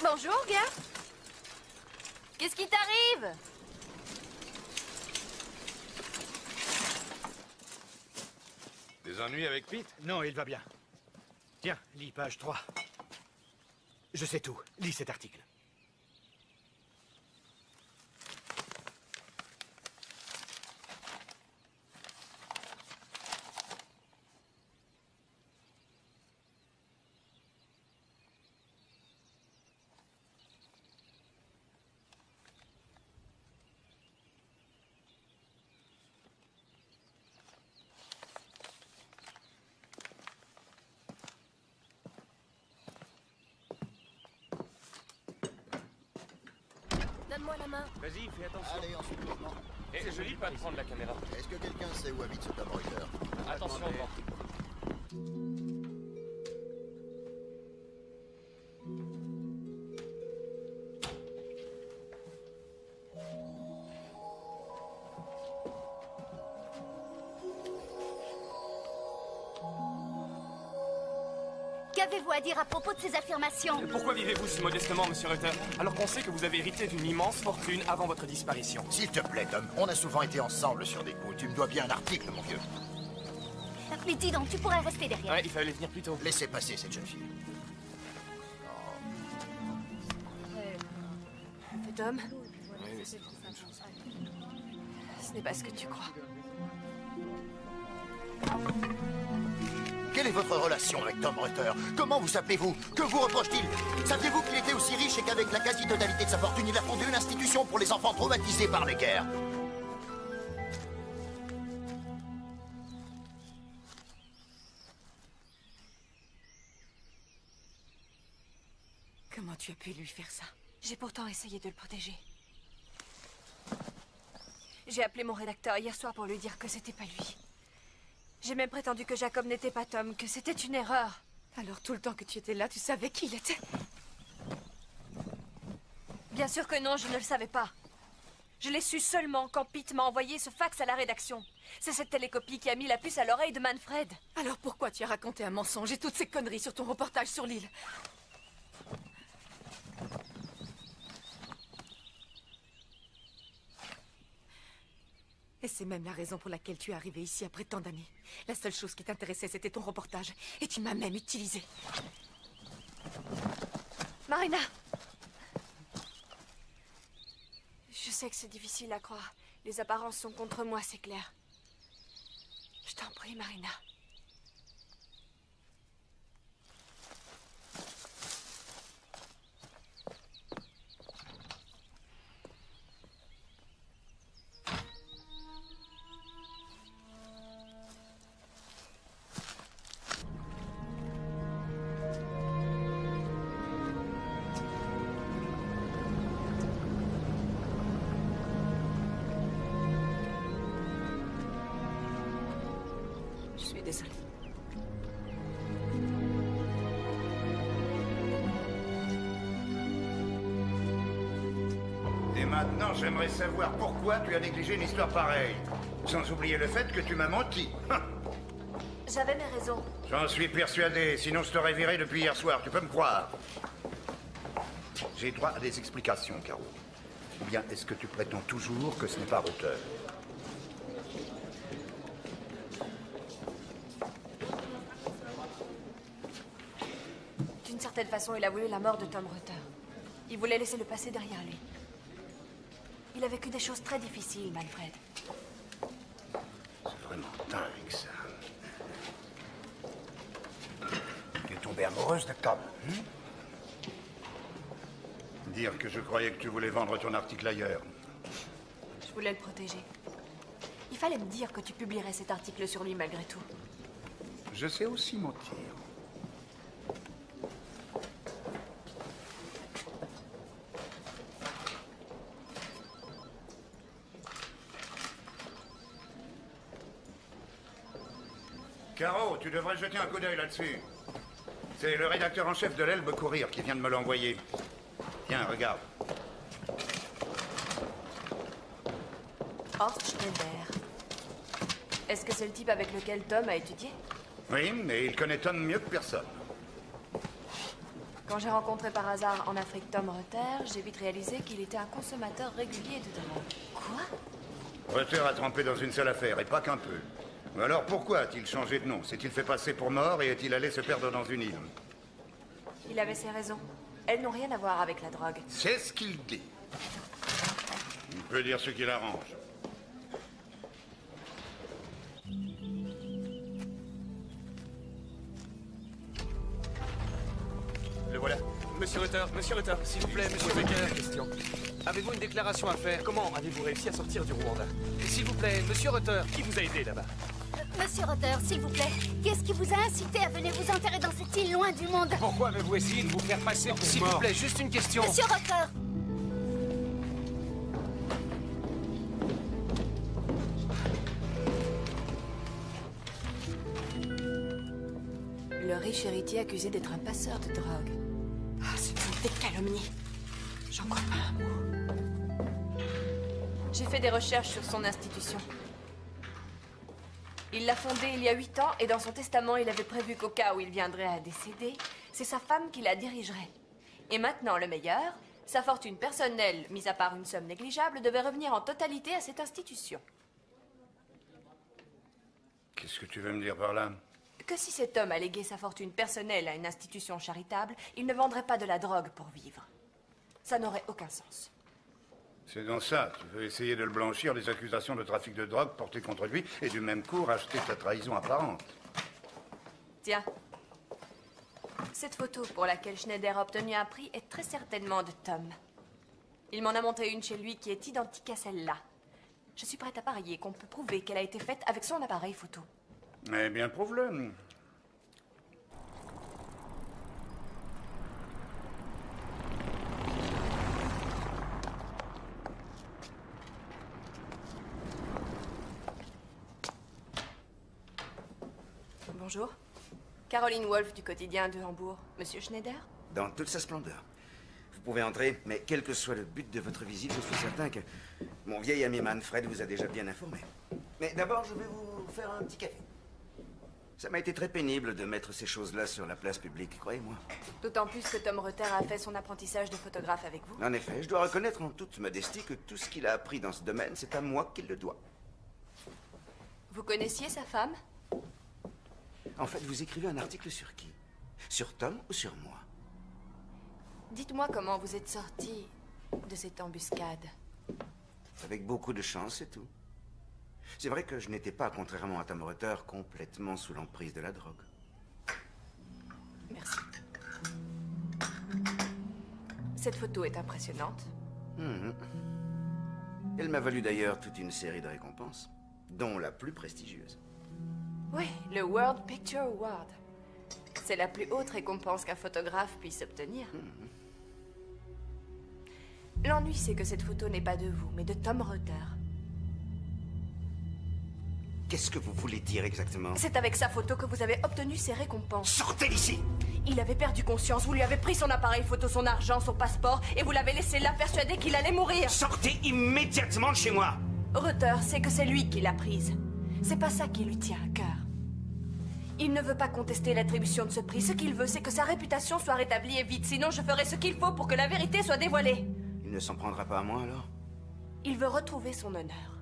Bonjour, gars. Qu'est-ce qui t'arrive? Des ennuis avec Pete? Non, il va bien. Tiens, lis page 3. Je sais tout. Lis cet article. Donne-moi la main. Vas-y, fais attention. Allez, ensuite, mouvement. C'est joli pas de prendre la caméra. Est-ce que quelqu'un sait où habite ce Tom Reuter? Attention, bon. Qu'avez-vous à dire à propos de ces affirmations? Pourquoi vivez-vous si modestement, monsieur Reuter, alors qu'on sait que vous avez hérité d'une immense fortune avant votre disparition? S'il te plaît, Tom, on a souvent été ensemble sur des coups. Tu me dois bien un article, mon vieux. Mais dis donc, tu pourrais rester derrière. Ouais, il fallait venir plus tôt. Laissez passer cette jeune fille. Cet homme, Oui, c'est la même chose. ce n'est pas ce que tu crois. Quelle est votre relation avec Tom Reuter? Comment vous appelez-vous? Que vous reproche-t-il? Saviez-vous qu'il était aussi riche et qu'avec la quasi-totalité de sa fortune, il a fondé une institution pour les enfants traumatisés par les guerres? Comment tu as pu lui faire ça? J'ai pourtant essayé de le protéger. J'ai appelé mon rédacteur hier soir pour lui dire que c'était pas lui. J'ai même prétendu que Jacob n'était pas Tom, que c'était une erreur. Alors tout le temps que tu étais là, tu savais qui il était? Bien sûr que non, je ne le savais pas. Je l'ai su seulement quand Pete m'a envoyé ce fax à la rédaction. C'est cette télécopie qui a mis la puce à l'oreille de Manfred. Alors pourquoi tu as raconté un mensonge et toutes ces conneries sur ton reportage sur l'île? Et c'est même la raison pour laquelle tu es arrivé ici après tant d'années. La seule chose qui t'intéressait, c'était ton reportage. Et tu m'as même utilisé. Marina! Je sais que c'est difficile à croire. Les apparences sont contre moi, c'est clair. Je t'en prie, Marina. Je suis désolée. Et maintenant, j'aimerais savoir pourquoi tu as négligé une histoire pareille. Sans oublier le fait que tu m'as menti. J'avais mes raisons. J'en suis persuadé, sinon je t'aurais viré depuis hier soir, tu peux me croire. J'ai droit à des explications, Caro. Ou bien est-ce que tu prétends toujours que ce n'est pas Reuter? D'une certaine façon, il a voulu la mort de Tom Reuter. Il voulait laisser le passé derrière lui. Il a vécu des choses très difficiles, Manfred. C'est vraiment dingue, ça. Tu es tombée amoureuse de Tom, hein? Dire que je croyais que tu voulais vendre ton article ailleurs. Je voulais le protéger. Il fallait me dire que tu publierais cet article sur lui malgré tout. Je sais aussi mentir. Caro, tu devrais jeter un coup d'œil là-dessus. C'est le rédacteur en chef de l'Elbe Courier qui vient de me l'envoyer. Tiens, regarde. Horst Schneider. Est-ce que c'est le type avec lequel Tom a étudié? Oui, mais il connaît Tom mieux que personne. Quand j'ai rencontré par hasard en Afrique Tom Rutter, j'ai vite réalisé qu'il était un consommateur régulier de drogue. Quoi? Rutter a trempé dans une seule affaire, et pas qu'un peu. Mais alors pourquoi a-t-il changé de nom? S'est-il fait passer pour mort et est-il allé se perdre dans une île? Il avait ses raisons. Elles n'ont rien à voir avec la drogue. C'est ce qu'il dit. Il peut dire ce qui l'arrange. Le voilà. Monsieur Rutter, s'il vous plaît, monsieur Rutter. Question. Avez-vous une déclaration à faire? Comment avez-vous réussi à sortir du Rwanda? S'il vous plaît, monsieur Rutter, qui vous a aidé là-bas? Monsieur Rutter, s'il vous plaît, qu'est-ce qui vous a incité à venir vous enterrer dans cette île loin du monde? Pourquoi avez-vous essayé de vous faire passer pour s'il vous plaît, juste une question. Monsieur Rutter! Le riche héritier accusé d'être un passeur de drogue. Ah, ce sont des calomnies. J'en crois pas un mot. J'ai fait des recherches sur son institution. Il l'a fondée il y a 8 ans et dans son testament, il avait prévu qu'au cas où il viendrait à décéder, c'est sa femme qui la dirigerait. Et maintenant, le meilleur, sa fortune personnelle, mise à part une somme négligeable, devait revenir en totalité à cette institution. Qu'est-ce que tu veux me dire par là? Que si cet homme a légué sa fortune personnelle à une institution charitable, il ne vendrait pas de la drogue pour vivre. Ça n'aurait aucun sens. C'est dans ça. Tu veux essayer de le blanchir des accusations de trafic de drogue portées contre lui et du même coup racheter ta trahison apparente. Tiens. Cette photo pour laquelle Schneider a obtenu un prix est très certainement de Tom. Il m'en a montré une chez lui qui est identique à celle-là. Je suis prête à parier qu'on peut prouver qu'elle a été faite avec son appareil photo. Eh bien, prouve-le. Bonjour. Caroline Wolf du quotidien de Hambourg. Monsieur Schneider? Dans toute sa splendeur. Vous pouvez entrer, mais quel que soit le but de votre visite, je suis certain que mon vieil ami Manfred vous a déjà bien informé. Mais d'abord, je vais vous faire un petit café. Ça m'a été très pénible de mettre ces choses-là sur la place publique, croyez-moi. D'autant plus que Tom Rutter a fait son apprentissage de photographe avec vous. En effet, je dois reconnaître en toute modestie que tout ce qu'il a appris dans ce domaine, c'est à moi qu'il le doit. Vous connaissiez sa femme? En fait, vous écrivez un article sur qui? Sur Tom ou sur moi? Dites-moi comment vous êtes sorti de cette embuscade. Avec beaucoup de chance, c'est tout. C'est vrai que je n'étais pas, contrairement à Tom Rutter, complètement sous l'emprise de la drogue. Merci. Cette photo est impressionnante. Elle m'a valu d'ailleurs toute une série de récompenses, dont la plus prestigieuse. Oui, le World Picture Award. C'est la plus haute récompense qu'un photographe puisse obtenir. L'ennui, c'est que cette photo n'est pas de vous, mais de Tom Rutter. Qu'est-ce que vous voulez dire exactement? C'est avec sa photo que vous avez obtenu ces récompenses. Sortez d'ici! Il avait perdu conscience, vous lui avez pris son appareil photo, son argent, son passeport, et vous l'avez laissé là persuadé qu'il allait mourir. Sortez immédiatement de chez moi! Rutter sait que c'est lui qui l'a prise. C'est pas ça qui lui tient à cœur. Il ne veut pas contester l'attribution de ce prix. Ce qu'il veut, c'est que sa réputation soit rétablie et vite. Sinon, je ferai ce qu'il faut pour que la vérité soit dévoilée. Il ne s'en prendra pas à moi, alors? Il veut retrouver son honneur.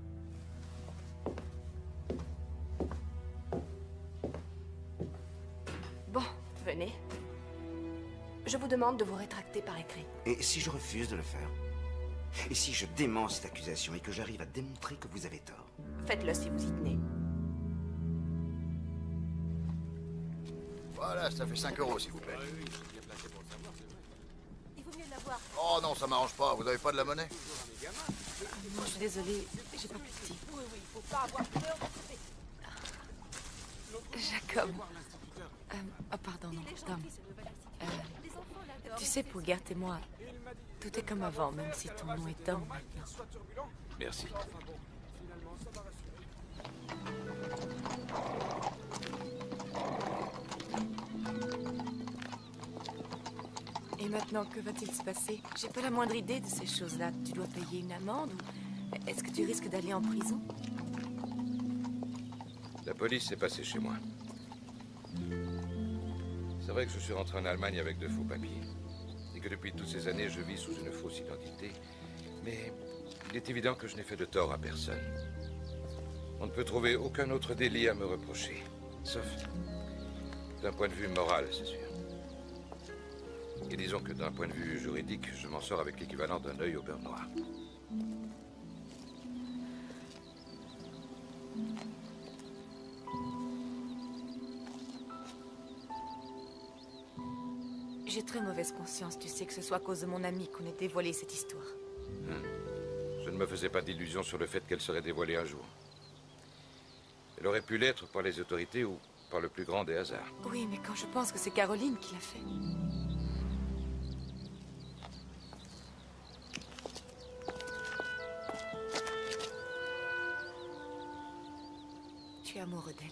Bon, venez. Je vous demande de vous rétracter par écrit. Et si je refuse de le faire? Et si je dément cette accusation et que j'arrive à démontrer que vous avez tort? Faites-le si vous y tenez. Voilà, ça fait 5 €, s'il vous plaît. Il vaut mieux l'avoir. Oh non, ça m'arrange pas. Vous avez pas de la monnaie? Non, je suis désolée, j'ai pas plus de petit. Oui, faut pas avoir peur de couper. Jacob. Oh, pardon, non, Tom. Tu sais, pour Gert et moi, tout est comme avant, même si ton nom est Tom maintenant. Merci. Et maintenant, que va-t-il se passer? J'ai pas la moindre idée de ces choses-là. Tu dois payer une amende ou est-ce que tu risques d'aller en prison? La police s'est passée chez moi. C'est vrai que je suis rentré en Allemagne avec de faux papiers. Et que depuis toutes ces années, je vis sous une fausse identité. Mais il est évident que je n'ai fait de tort à personne. On ne peut trouver aucun autre délit à me reprocher. Sauf d'un point de vue moral, c'est sûr. Et disons que d'un point de vue juridique, je m'en sors avec l'équivalent d'un œil au beurre noir. J'ai très mauvaise conscience, tu sais, que ce soit à cause de mon ami qu'on ait dévoilé cette histoire. Je ne me faisais pas d'illusions sur le fait qu'elle serait dévoilée un jour. Elle aurait pu l'être par les autorités ou par le plus grand des hasards. Oui, mais quand je pense que c'est Caroline qui l'a fait... Tu es amoureux d'elle.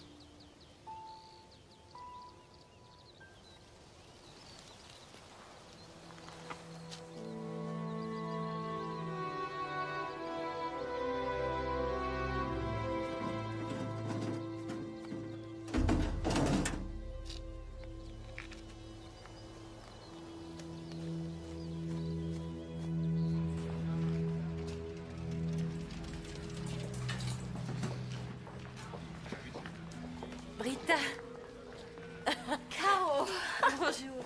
Britta. Caro. Bonjour.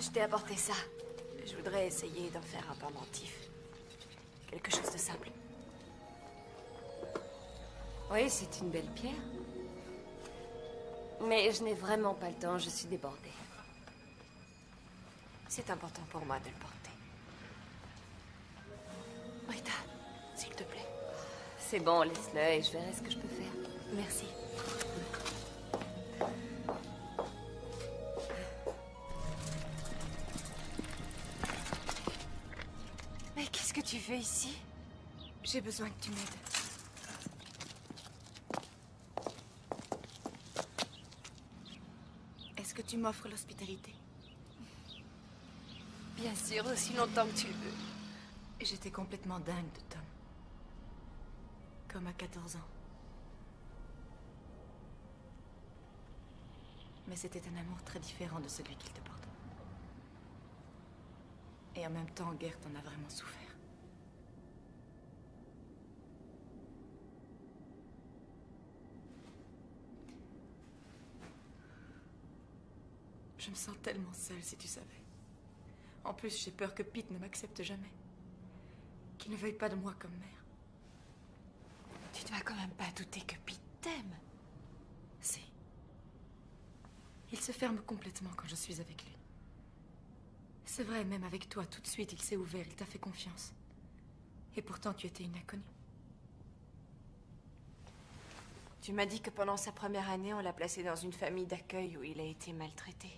Je t'ai apporté ça. Je voudrais essayer d'en faire un pendentif. Quelque chose de simple. Oui, c'est une belle pierre. Mais je n'ai vraiment pas le temps, je suis débordée. C'est important pour moi de le porter. Britta, s'il te plaît. C'est bon, laisse-le et je verrai ce que je peux faire. Merci. Mais qu'est-ce que tu fais ici? J'ai besoin que tu m'aides. Est-ce que tu m'offres l'hospitalité? Bien sûr, aussi longtemps que tu le veux. J'étais complètement dingue de Tom. Comme à 14 ans. Mais c'était un amour très différent de celui qu'il te porte. Et en même temps, Gert en a vraiment souffert. Je me sens tellement seule, si tu savais. En plus, j'ai peur que Pete ne m'accepte jamais. Qu'il ne veuille pas de moi comme mère. Tu dois quand même pas douter que Pete t'aime. Si. Il se ferme complètement quand je suis avec lui. C'est vrai, même avec toi, tout de suite, il s'est ouvert, il t'a fait confiance. Et pourtant, tu étais une inconnue. Tu m'as dit que pendant sa première année, on l'a placé dans une famille d'accueil où il a été maltraité.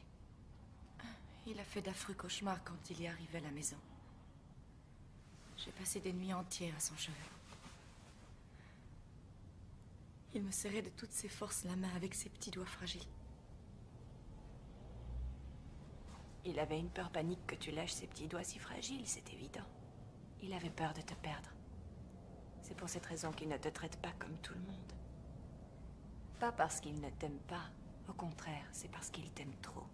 Il a fait d'affreux cauchemars quand il est arrivé à la maison. J'ai passé des nuits entières à son chevet. Il me serrait de toutes ses forces la main avec ses petits doigts fragiles. Il avait une peur panique que tu lâches ses petits doigts si fragiles, c'est évident. Il avait peur de te perdre. C'est pour cette raison qu'il ne te traite pas comme tout le monde. Pas parce qu'il ne t'aime pas. Au contraire, c'est parce qu'il t'aime trop.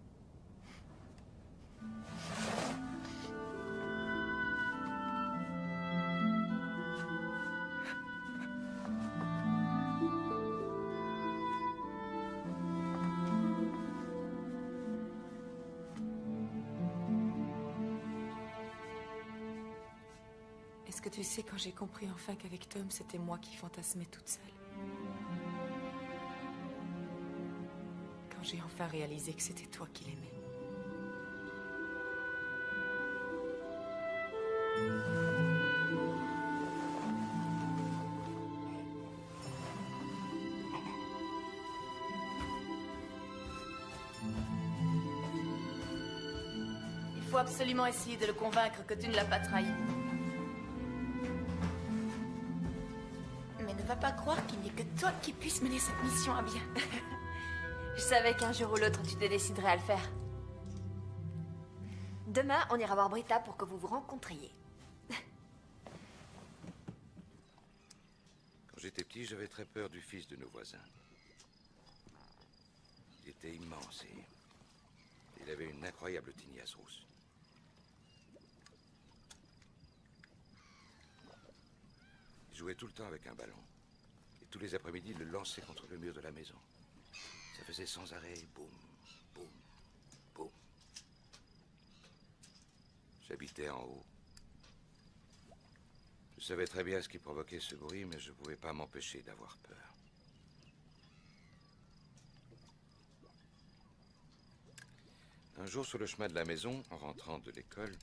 Est-ce que tu sais, quand j'ai compris enfin qu'avec Tom, c'était moi qui fantasmais toute seule? Quand j'ai enfin réalisé que c'était toi qui l'aimais. Il faut absolument essayer de le convaincre que tu ne l'as pas trahi. Mais ne va pas croire qu'il n'y ait que toi qui puisse mener cette mission à bien. Je savais qu'un jour ou l'autre, tu te déciderais à le faire. Demain, on ira voir Britta pour que vous vous rencontriez. Quand j'étais petit, j'avais très peur du fils de nos voisins. Il était immense et il avait une incroyable tignasse rousse. Il jouait tout le temps avec un ballon. Et tous les après-midi, il le lançait contre le mur de la maison. Ça faisait sans arrêt boum, boum, boum. J'habitais en haut. Je savais très bien ce qui provoquait ce bruit, mais je ne pouvais pas m'empêcher d'avoir peur. Un jour, sur le chemin de la maison, en rentrant de l'école,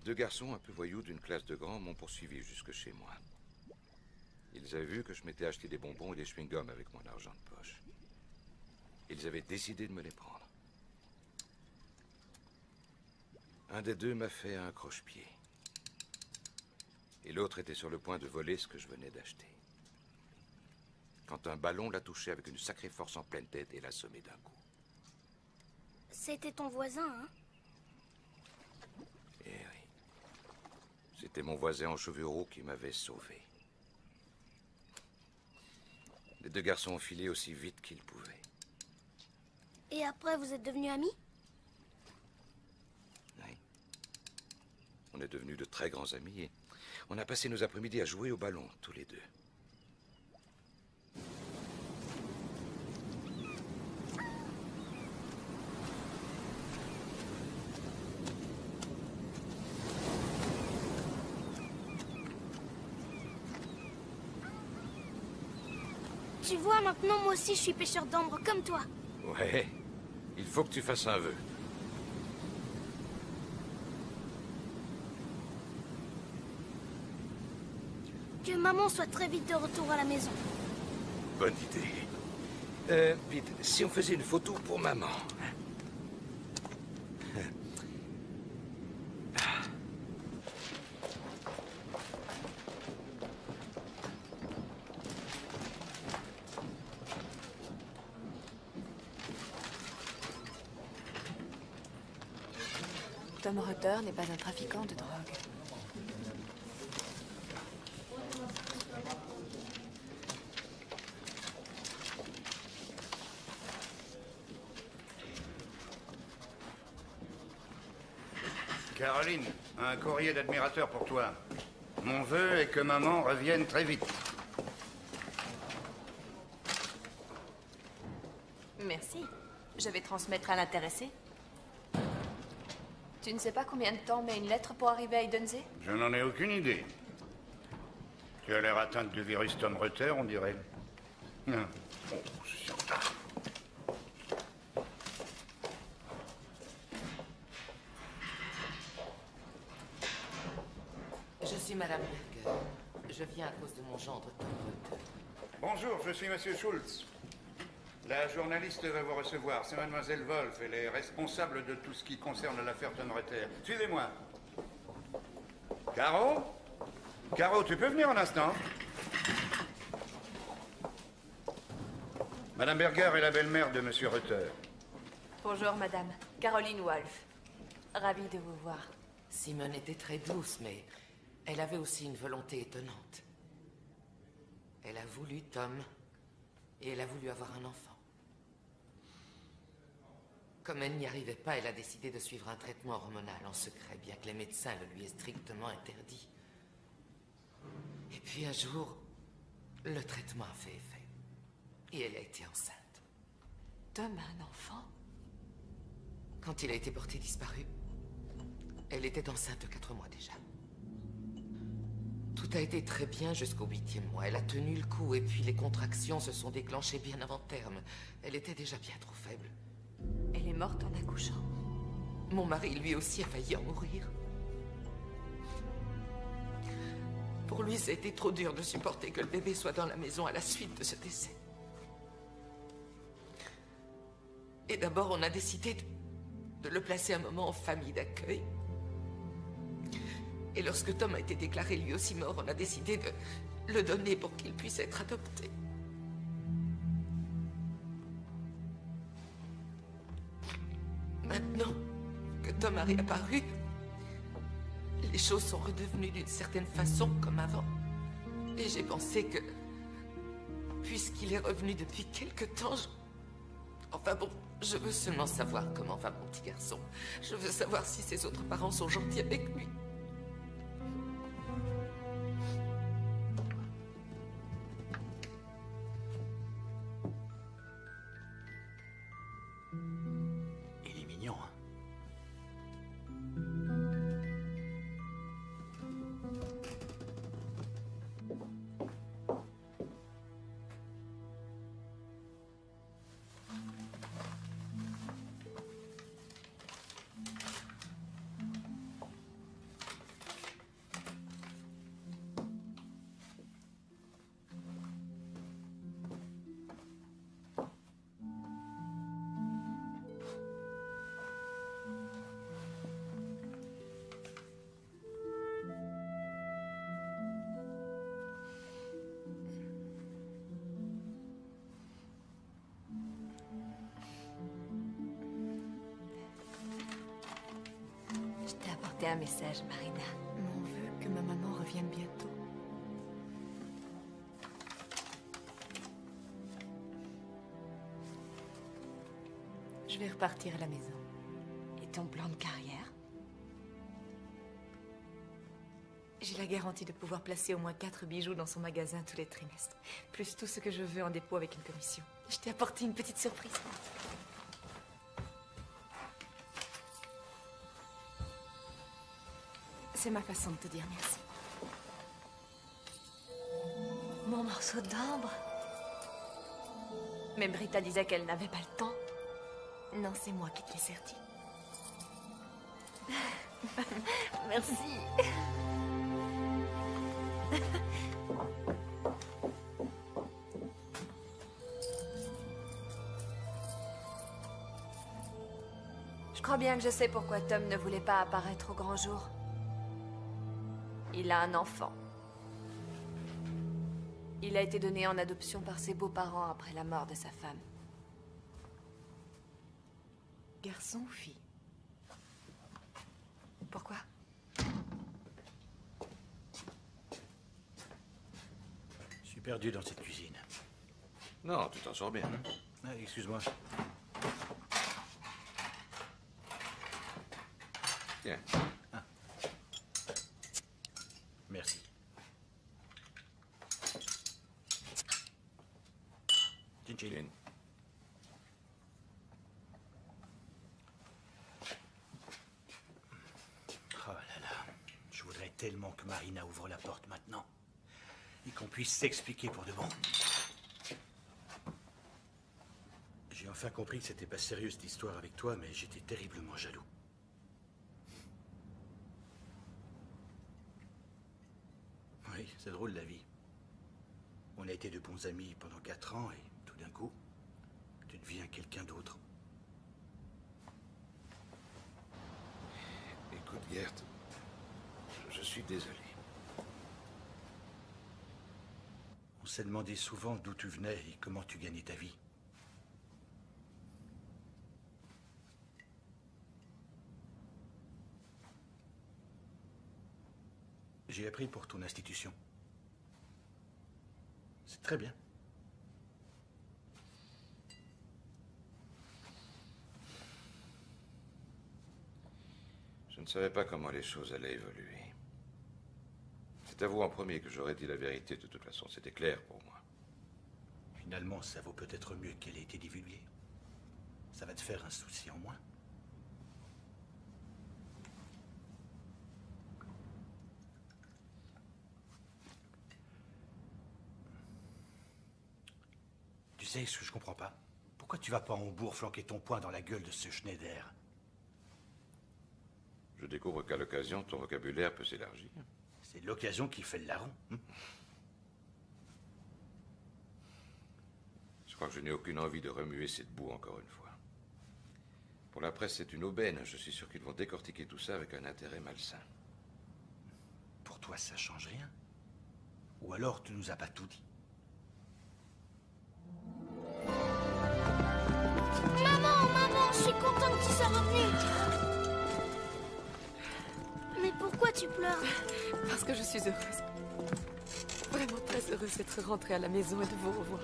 deux garçons un peu voyous d'une classe de grands m'ont poursuivi jusque chez moi. Ils avaient vu que je m'étais acheté des bonbons et des chewing-gums avec mon argent de poche. Ils avaient décidé de me les prendre. Un des deux m'a fait un croche-pied. Et l'autre était sur le point de voler ce que je venais d'acheter. Quand un ballon l'a touché avec une sacrée force en pleine tête et l'a assommé d'un coup. C'était ton voisin, hein? Eh oui. C'était mon voisin en cheveux roux qui m'avait sauvé. Les deux garçons ont filé aussi vite qu'ils pouvaient. Et après, vous êtes devenus amis? Oui. On est devenus de très grands amis et on a passé nos après-midi à jouer au ballon, tous les deux. Tu vois, maintenant, moi aussi, je suis pêcheur d'ambre, comme toi. Ouais, il faut que tu fasses un vœu. Que maman soit très vite de retour à la maison. Bonne idée. Pete, si on faisait une photo pour maman. Tom Rutter n'est pas un trafiquant de drogue. Caroline, un courrier d'admirateur pour toi. Mon vœu est que maman revienne très vite. Merci. Je vais transmettre à l'intéressé. Tu ne sais pas combien de temps met une lettre pour arriver à Edensee? Je n'en ai aucune idée. Tu as l'air atteinte du virus Tom Rutter, on dirait. Non. Oh, c'est en retard. Je suis Madame Berger. Je viens à cause de mon gendre Tom Rutter. Bonjour, je suis Monsieur Schultz. La journaliste va vous recevoir. C'est Mademoiselle Wolf. Elle est responsable de tout ce qui concerne l'affaire Tom Rutter. Suivez-moi. Caro? Caro, tu peux venir un instant? Madame Berger est la belle-mère de Monsieur Rutter. Bonjour, madame. Caroline Wolf. Ravie de vous voir. Simone était très douce, mais elle avait aussi une volonté étonnante. Elle a voulu Tom, et elle a voulu avoir un enfant. Comme elle n'y arrivait pas, elle a décidé de suivre un traitement hormonal en secret, bien que les médecins le lui aient strictement interdit. Et puis un jour, le traitement a fait effet. Et elle a été enceinte. Tom a un enfant? Quand il a été porté disparu, elle était enceinte de 4 mois déjà. Tout a été très bien jusqu'au 8e mois. Elle a tenu le coup et puis les contractions se sont déclenchées bien avant terme. Elle était déjà bien trop faible. Elle est morte en accouchant. Mon mari, lui aussi, a failli en mourir. Pour lui, ça a été trop dur de supporter que le bébé soit dans la maison à la suite de ce décès. Et d'abord, on a décidé de le placer un moment en famille d'accueil. Et lorsque Tom a été déclaré lui aussi mort, on a décidé de le donner pour qu'il puisse être adopté. Maintenant que Tom a réapparu, les choses sont redevenues d'une certaine façon comme avant. Et j'ai pensé que Puisqu'il est revenu depuis quelque temps, Enfin bon, je veux seulement savoir comment va mon petit garçon. Je veux savoir si ses autres parents sont gentils avec lui. Il est mignon, hein? Je t'ai apporté un message, Marina. Mon vœu que ma maman revienne bientôt. Je vais repartir à la maison. Et ton plan de carrière? J'ai la garantie de pouvoir placer au moins 4 bijoux dans son magasin tous les trimestres. Plus tout ce que je veux en dépôt avec une commission. Je t'ai apporté une petite surprise. C'est ma façon de te dire merci. Mon morceau d'ambre. Mais Britta disait qu'elle n'avait pas le temps. Non, c'est moi qui te l'ai serti. Merci. Je crois bien que je sais pourquoi Tom ne voulait pas apparaître au grand jour. Il a un enfant. Il a été donné en adoption par ses beaux-parents après la mort de sa femme. Garçon ou fille? Pourquoi? Je suis perdu dans cette cuisine. Non, tu t'en sors bien. Ah, excuse-moi. Tiens. Ah. Merci. Chin chin. Oh là là. Je voudrais tellement que Marina ouvre la porte maintenant. Et qu'on puisse s'expliquer pour de bon. J'ai enfin compris que c'était pas sérieux cette histoire avec toi, mais j'étais terriblement jaloux. Oui, c'est drôle la vie. On a été de bons amis pendant 4 ans et tout d'un coup, tu deviens quelqu'un d'autre. Écoute, Gert, je suis désolé. On s'est demandé souvent d'où tu venais et comment tu gagnais ta vie. J'ai appris pour ton institution. C'est très bien. Je ne savais pas comment les choses allaient évoluer. C'est à vous en premier que j'aurais dit la vérité. De toute façon, c'était clair pour moi. Finalement, ça vaut peut-être mieux qu'elle ait été divulguée. Ça va te faire un souci en moins. Tu sais ce que je comprends pas? Pourquoi tu vas pas en bourg flanquer ton poing dans la gueule de ce Schneider? Je découvre qu'à l'occasion, ton vocabulaire peut s'élargir. C'est l'occasion qui fait le larron. Je crois que je n'ai aucune envie de remuer cette boue encore une fois. Pour la presse, c'est une aubaine. Je suis sûr qu'ils vont décortiquer tout ça avec un intérêt malsain. Pour toi, ça change rien? Ou alors tu nous as pas tout dit? Maman, je suis contente que tu sois revenue. Mais pourquoi tu pleures? Parce que je suis heureuse. Vraiment très heureuse d'être rentrée à la maison et de vous revoir.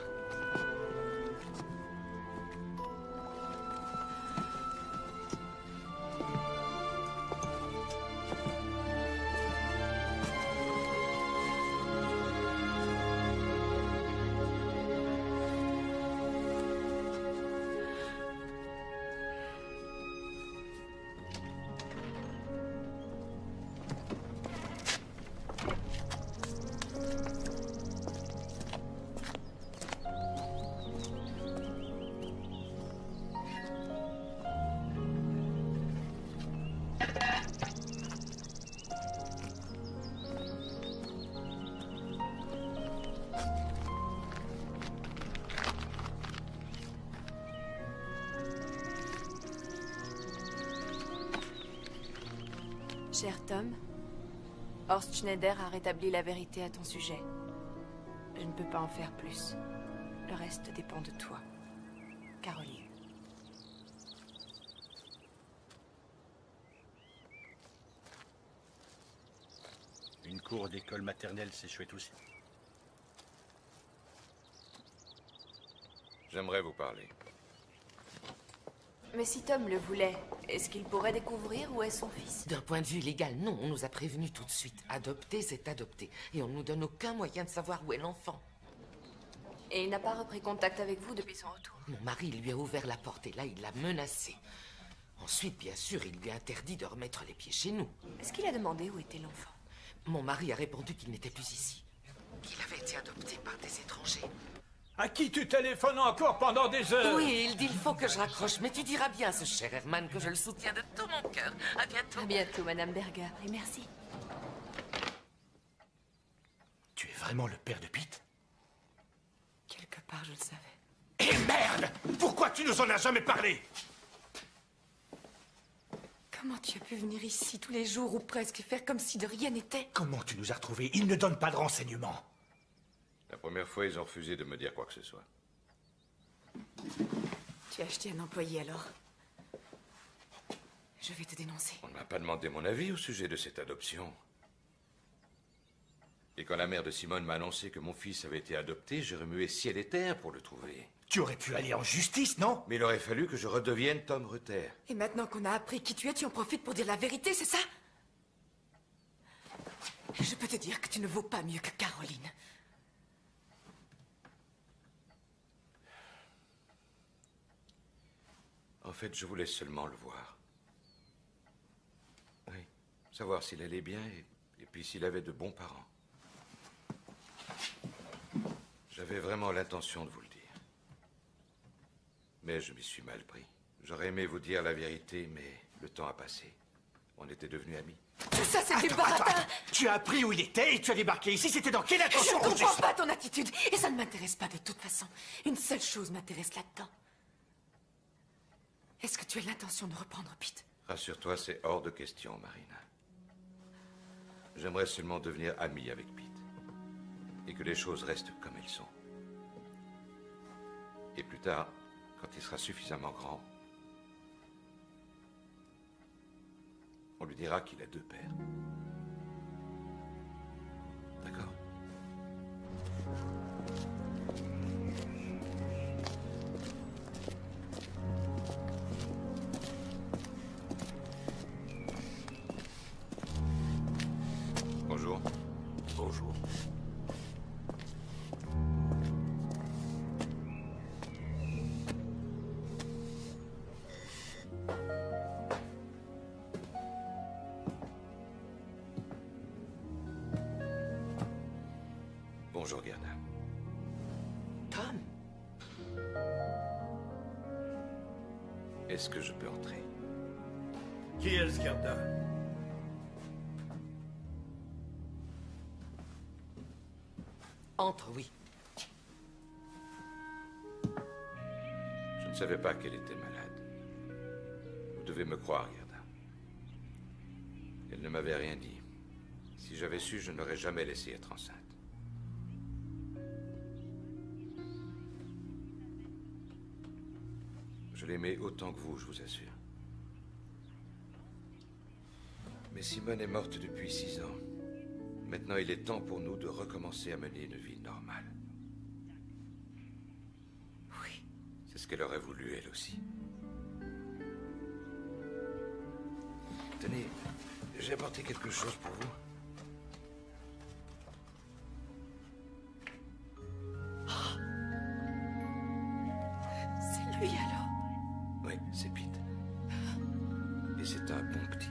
Cher Tom, Horst Schneider a rétabli la vérité à ton sujet. Je ne peux pas en faire plus. Le reste dépend de toi. Caroline. Une cour d'école maternelle, c'est chouette aussi. J'aimerais vous parler. Mais si Tom le voulait, est-ce qu'il pourrait découvrir où est son fils? D'un point de vue légal, non. On nous a prévenus tout de suite. Adopter, c'est adopter. Et on ne nous donne aucun moyen de savoir où est l'enfant. Et il n'a pas repris contact avec vous depuis son retour? Mon mari lui a ouvert la porte et là, il l'a menacé. Ensuite, bien sûr, il lui a interdit de remettre les pieds chez nous. Est-ce qu'il a demandé où était l'enfant? Mon mari a répondu qu'il n'était plus ici. Qu'il avait été adopté par des étrangers. À qui tu téléphones encore pendant des heures? Oui, il dit il faut que je raccroche, mais tu diras bien à ce cher Herman que je le soutiens de tout mon cœur. À bientôt. À bientôt, Madame Berger, et merci. Tu es vraiment le père de Pete? Quelque part, je le savais. Et merde! Pourquoi tu nous en as jamais parlé? Comment tu as pu venir ici tous les jours ou presque faire comme si de rien n'était? Comment tu nous as retrouvés? Ils ne donnent pas de renseignements. La première fois, ils ont refusé de me dire quoi que ce soit. Tu as acheté un employé alors? Je vais te dénoncer. On ne m'a pas demandé mon avis au sujet de cette adoption. Et quand la mère de Simone m'a annoncé que mon fils avait été adopté, j'ai remué ciel et terre pour le trouver. Tu aurais pu aller en justice, non? Mais il aurait fallu que je redevienne Tom Reuter. Et maintenant qu'on a appris qui tu es, tu en profites pour dire la vérité, c'est ça? Je peux te dire que tu ne vaux pas mieux que Caroline. En fait, je voulais seulement le voir. Oui, savoir s'il allait bien et puis s'il avait de bons parents. J'avais vraiment l'intention de vous le dire. Mais je m'y suis mal pris. J'aurais aimé vous dire la vérité, mais le temps a passé. On était devenus amis. Tout ça, c'est du baratin! Tu as appris où il était et tu as débarqué ici. C'était dans quelle Je intention? ne comprends pas ton attitude, et ça ne m'intéresse pas de toute façon. Une seule chose m'intéresse là-dedans. Est-ce que tu as l'intention de reprendre Pete? Rassure-toi, c'est hors de question, Marina. J'aimerais seulement devenir ami avec Pete. Et que les choses restent comme elles sont. Et plus tard, quand il sera suffisamment grand, on lui dira qu'il a deux pères. D'accord? Bonjour. Bonjour. Bonjour, Gerda. Tom? Est-ce que je peux entrer? Qui est ce Gerda? Entre, oui. Je ne savais pas qu'elle était malade. Vous devez me croire, Gerda. Elle ne m'avait rien dit. Si j'avais su, je n'aurais jamais laissé être enceinte. Je l'aimais autant que vous, je vous assure. Mais Simone est morte depuis 6 ans. Maintenant, il est temps pour nous de recommencer à mener une vie normale. Oui. C'est ce qu'elle aurait voulu, elle aussi. Tenez, j'ai apporté quelque chose pour vous. C'est lui alors? Oui, c'est Pete. Et c'est un bon petit.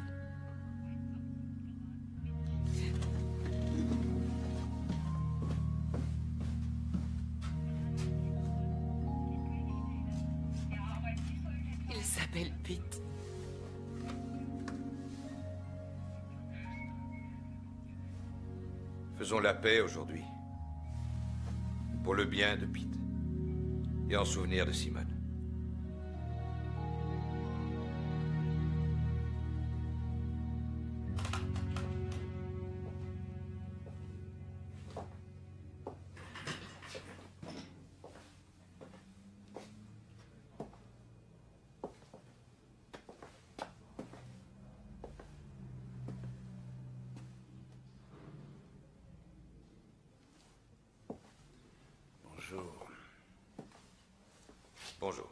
Il s'appelle Pete. Faisons la paix aujourd'hui. Pour le bien de Pete. Et en souvenir de Simone. Bonjour. Bonjour.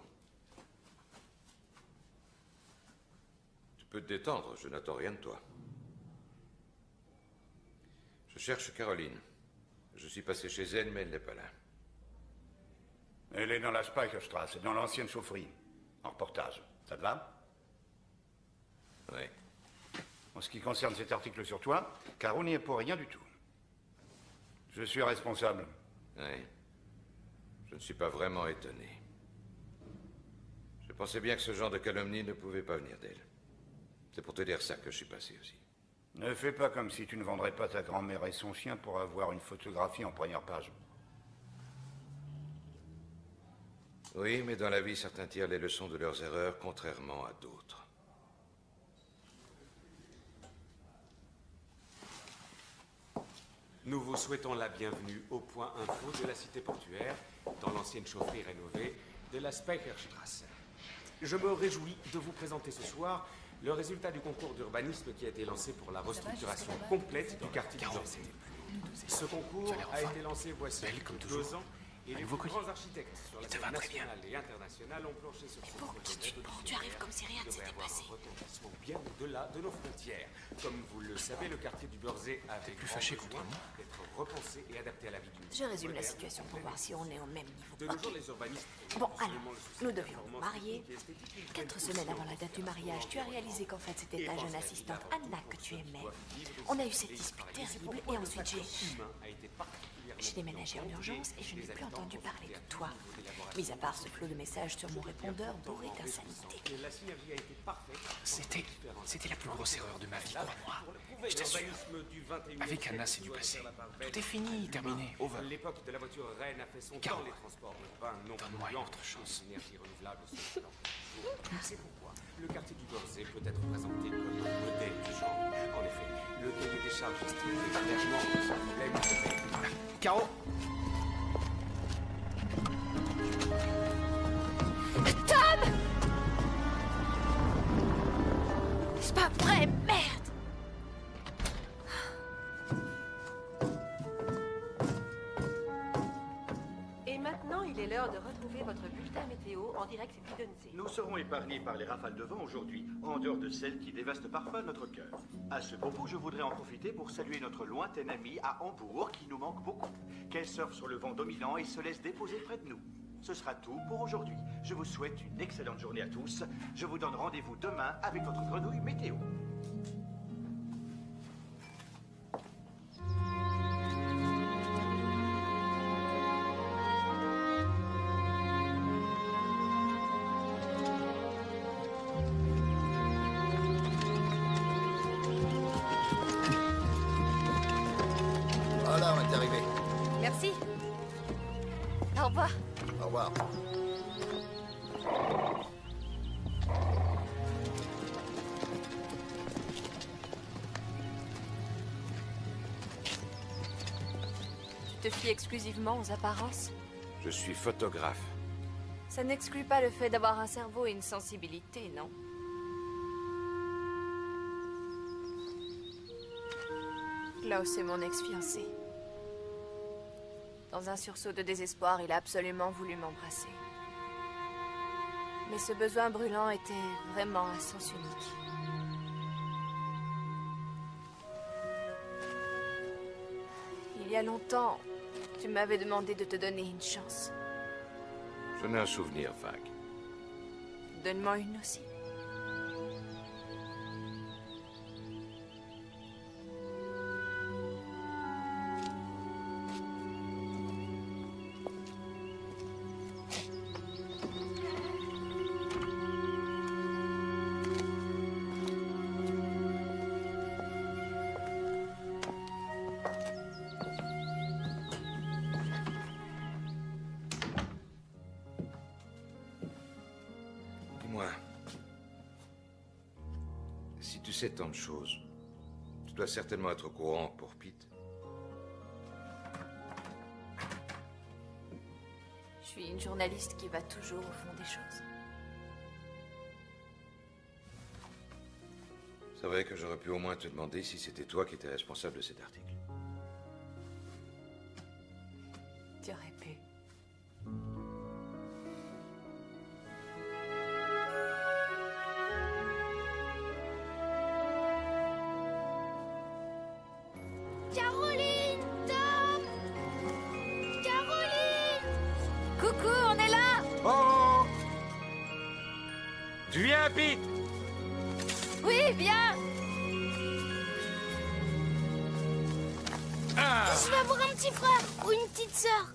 Tu peux te détendre, je n'attends rien de toi. Je cherche Caroline. Je suis passé chez elle, mais elle n'est pas là. Elle est dans la Speicherstrasse, dans l'ancienne chaufferie. En reportage. Ça te va? Oui. En ce qui concerne cet article sur toi, Caro n'y est pour rien du tout. Je suis responsable. Oui. Je ne suis pas vraiment étonné. Je pensais bien que ce genre de calomnie ne pouvait pas venir d'elle. C'est pour te dire ça que je suis passé aussi. Ne fais pas comme si tu ne vendrais pas ta grand-mère et son chien pour avoir une photographie en première page. Oui, mais dans la vie, certains tirent les leçons de leurs erreurs, contrairement à d'autres. Nous vous souhaitons la bienvenue au point info de la cité portuaire, dans l'ancienne chaufferie rénovée de la Speicherstrasse. Je me réjouis de vous présenter ce soir le résultat du concours d'urbanisme qui a été lancé pour la restructuration complète du quartier du Dorset. Ce concours a été lancé voici 2 ans et les plus grands architectes sur la scène nationale et internationale ont planché sur ce projet. Tu arrives comme si rien ne s'était passé. Un retentissement bien au-delà de nos frontières. Comme vous le savez, le quartier du Beurset avait plus fâché contre moi d'être repensé et adapté à la vie du. Je résume la situation pour voir si on est au même niveau. De nos jours, les urbanistes. Bon, alors, nous devions nous marier. 4 semaines avant la date du mariage, tu as réalisé qu'en fait, c'était ta jeune assistante Anna que tu aimais. On a eu cette dispute terrible et ensuite j'ai déménagé en urgence et je n'ai plus entendu parler de toi. Mis à part ce flot de messages sur mon répondeur bourré d'insanité. C'était la plus grosse erreur de ma vie, crois-moi. Je t'assure. Avec Anna, c'est du passé. Tout est fini, terminé, over. L'époque de la voiture reine a fait son temps, les transports urbains. Donne-moi une autre chance. L'énergie renouvelable se C'est pourquoi le quartier du Beurset peut être présenté comme un modèle du genre. En effet, le cahier des charges estime l'hébergement de ce problème. Caro! Tom! C'est pas vrai, merde! Et maintenant, il est l'heure de retrouver votre bulletin météo en direct d'Idensee. Nous serons épargnés par les rafales de vent aujourd'hui, en dehors de celles qui dévastent parfois notre cœur. À ce propos, je voudrais en profiter pour saluer notre lointaine amie à Hambourg, qui nous manque beaucoup. Qu'elle surfe sur le vent dominant et se laisse déposer près de nous. Ce sera tout pour aujourd'hui. Je vous souhaite une excellente journée à tous. Je vous donne rendez-vous demain avec votre grenouille météo. Voilà, on est arrivé. Merci. Au revoir. Au revoir. Tu te fies exclusivement aux apparences? Je suis photographe. Ça n'exclut pas le fait d'avoir un cerveau et une sensibilité, non? Klaus est mon ex-fiancé. Dans un sursaut de désespoir, il a absolument voulu m'embrasser. Mais ce besoin brûlant était vraiment un sens unique. Il y a longtemps, tu m'avais demandé de te donner une chance. J'en ai un souvenir vague. Donne-moi une aussi. Dis-moi, si tu sais tant de choses, tu dois certainement être au courant pour Pete. Je suis une journaliste qui va toujours au fond des choses. C'est vrai que j'aurais pu au moins te demander si c'était toi qui étais responsable de cet article. Tu aurais pu. Caroline! Tom! Caroline! Coucou, on est là! Oh! Tu viens, Pete? Oui, viens! Je vais avoir un petit frère ou une petite sœur.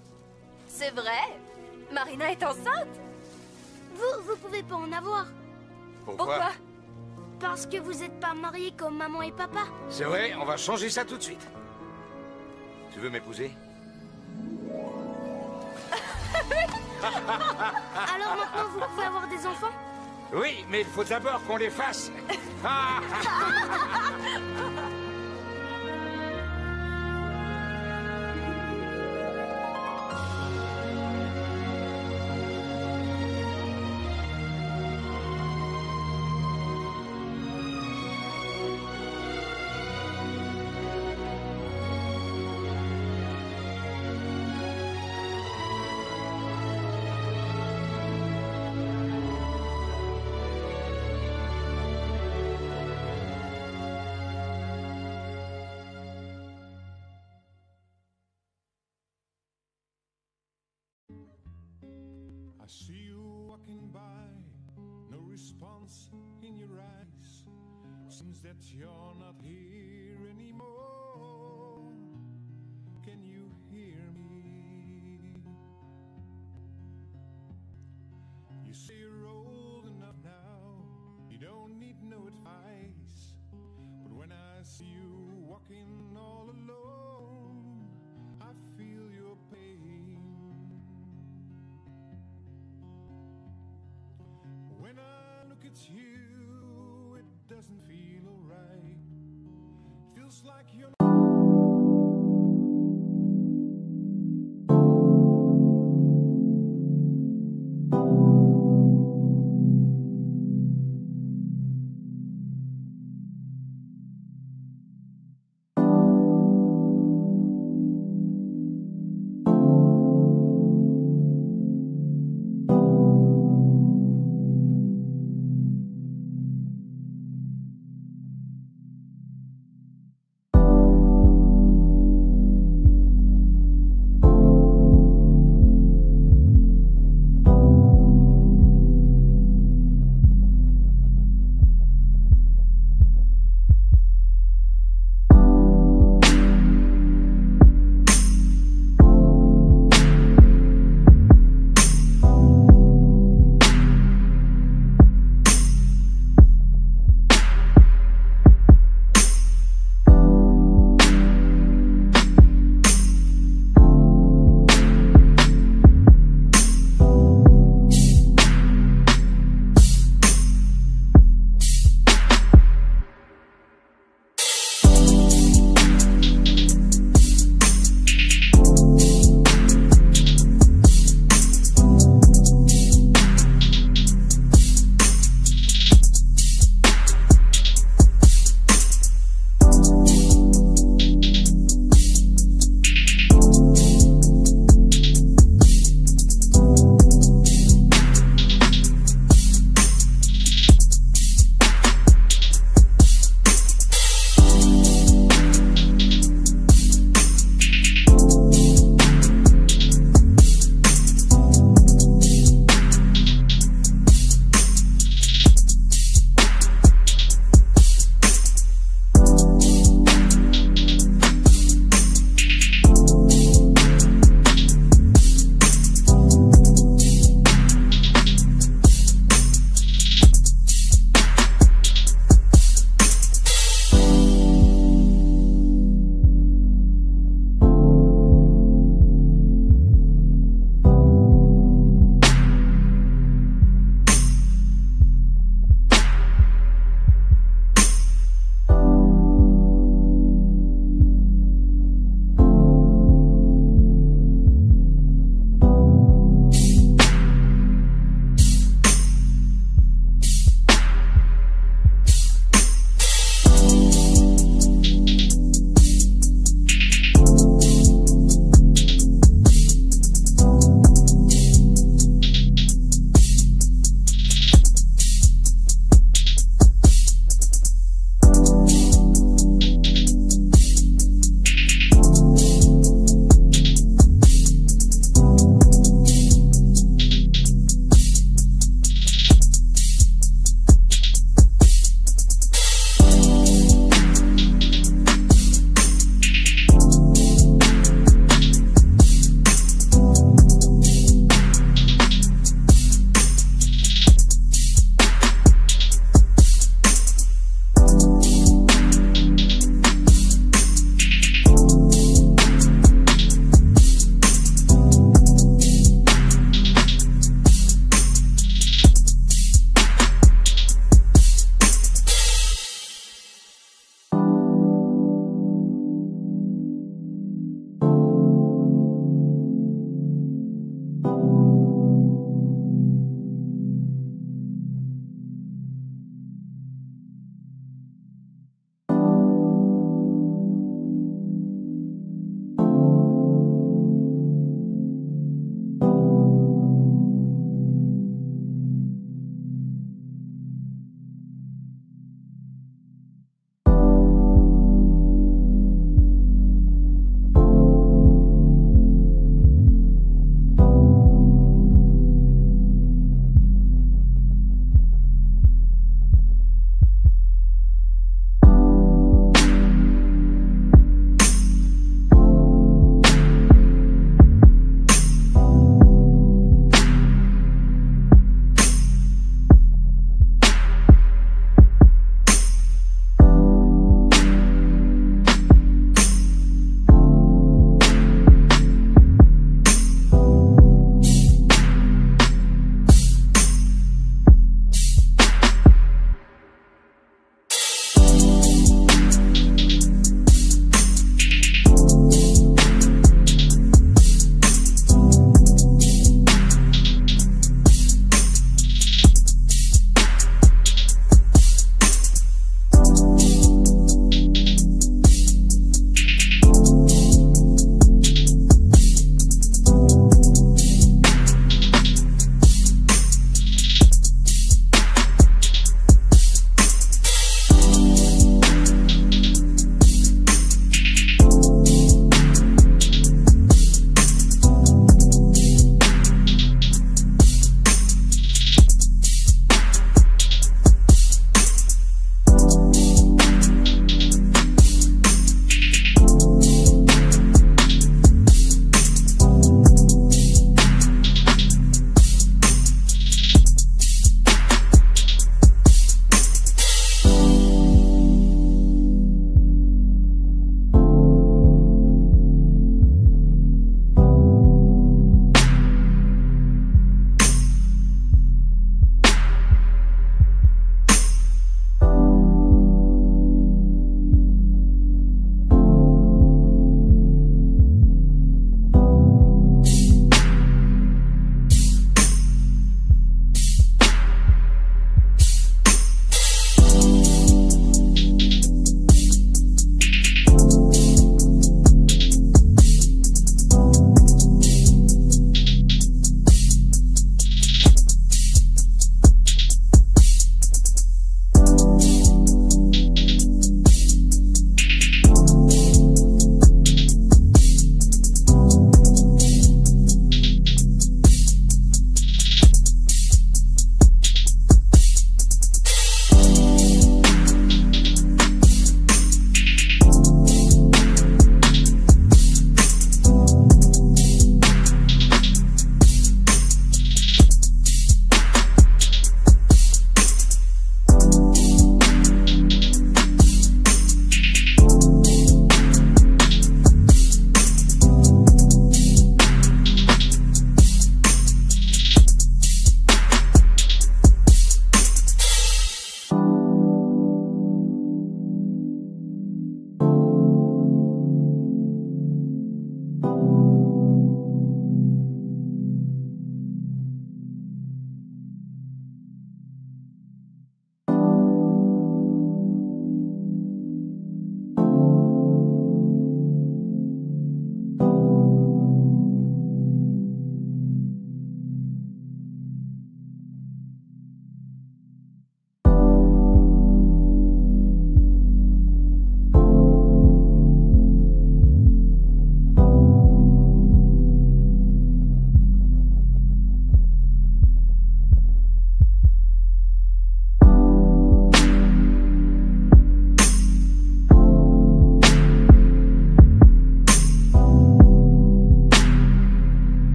C'est vrai? Marina est enceinte? Vous pouvez pas en avoir. Pourquoi? Parce que vous êtes pas mariés comme maman et papa. C'est vrai, on va changer ça tout de suite. Tu veux m'épouser? Alors maintenant vous pouvez avoir des enfants? Oui, mais il faut d'abord qu'on les fasse. I see you walking by, no response in your eyes. Seems that you're not here anymore. Can you hear me? You say you're old enough now, you don't need no advice. But when I see you walking all alone, I feel your pain. When I look at you, it doesn't feel alright. It feels like you're